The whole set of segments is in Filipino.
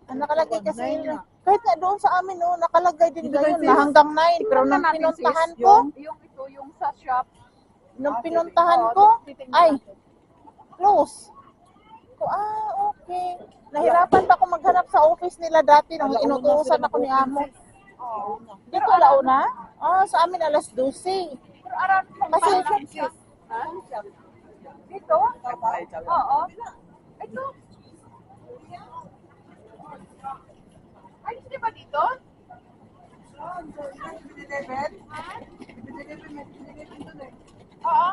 Nakalagay kasi yun. Kahit nga doon sa amin, no, nakalagay din gayon na hanggang 9. Pero nung pinuntahan ko, yung sa shop. nung pinuntahan ko, ay, close. Ko, okay. Nahirapan pa ako maghanap sa office nila dati nung inutusan ako ni Amo. Dito alauna? Sa amin alas 12. Pero around Kasi, dito? Oo. Ito. Ay, hindi ba dito? Oo.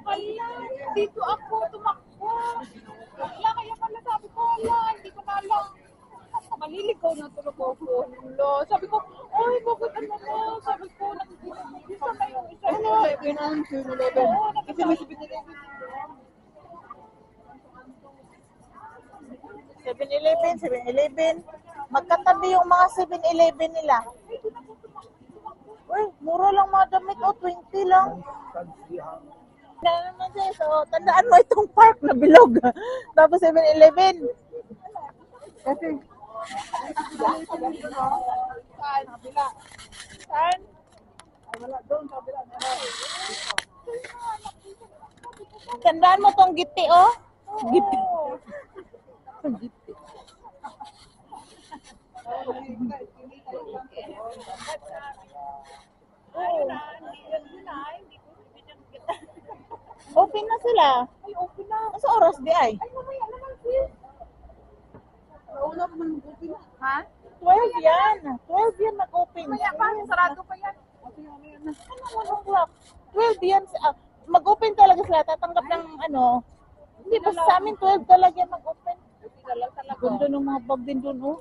Wala, dito ako tumakbo. Wala, kaya pala sabi ko, wala, hindi ko na alam. Maliligaw na tulog ako. Sabi ko, ay, bakit ano na? Sabi ko, nakikita na yung isa. ano, pinang 7-Eleven. Kasi may 7-Eleven. 7-Eleven. Magkatabi yung mga 7-Eleven nila. Uy, mura lang mga damit. 20 lang. So, tandaan mo itong park na bilog. Tapos 7-Eleven. Kasi, Saan? Kabila. Saan? wala doon, kabila. Tandaan mo tong giti, oh. Giti. Giti. Open na sila. Ay, open na. Sa oras di ay? Ay, mamaya naman, sis. Nauna pa man open na. Ha? 12 yan. 12 yan nag-open. Mamaya pa, sarado pa yan. Ano, 1 o'clock? 12 yan. Mag-open talaga sila. Tatanggap ng ano. Hindi, basta sa amin 12 talaga yan mag-open. Gundo ng mga bag din doon, oh.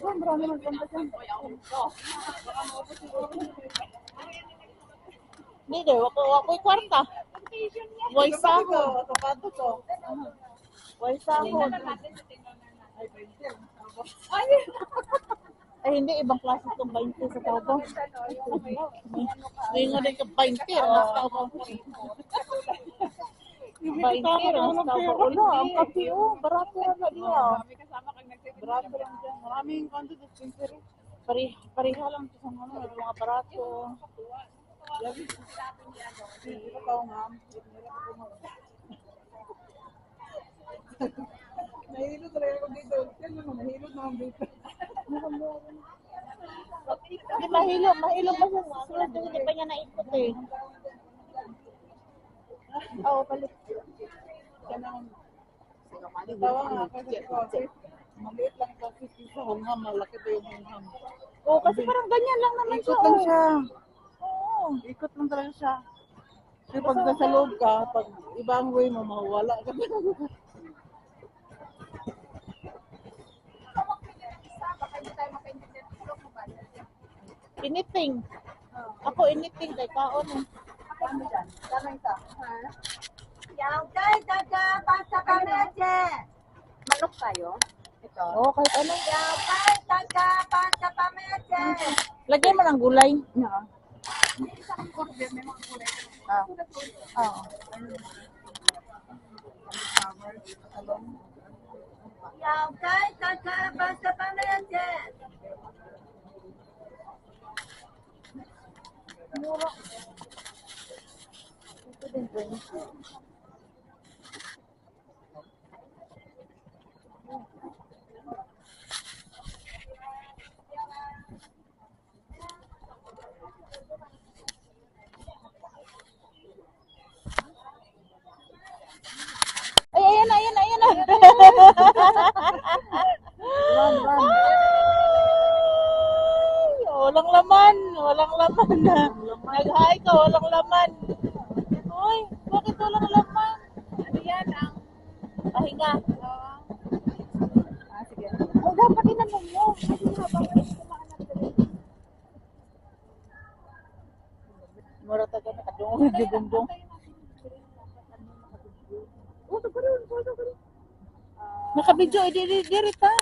Marami magpunta dyan. Hindi, wako'y kwarta. Way sahod. Way sahod. Ay, hindi. Ibang klase itong 20 sa tao ba? Ngayon nga din ka 20. Mas tao ba? 20. Mas tao ba? Wala, ang kape, oh. Barato na niya. Barato lang dyan. Maraming kanto sa dispensary. Pariha lang sa mga barato. Nahilot talaga ako dito. Nahilot naman dito. Hindi, mahilog ba siya? Sulat yung hindi pa niya naikot eh. Oo, palit. Tawa nga kasi maliit lang kasi sa hungham, malaki pa yung hungham. Oo, kasi parang ganyan lang naman siya. Ikot lang siya. Oo. Ikot lang talaga siya. Kasi pag nasa loob ka, pag ibang way mo, mawala ka. Anything. Ako anything kay kaon eh. Manok tayo? Ito. Oo, kahit ano. Lagyan mo ng gulay. Oo. Mura. Ito din 20. Ay, ayan na. Run. Ay, walang laman na. Nag-hi ka, walang laman. Uy, bakit walang laman? Ano yan ang... Pahinga. sige. Oh, dapat inanong mo. Kasi habang kumaan na dali. Mura taga nakadungog di bumbong. Nakabidyo, dirit ha.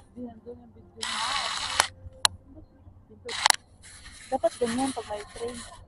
Dapat ganyan pag may train.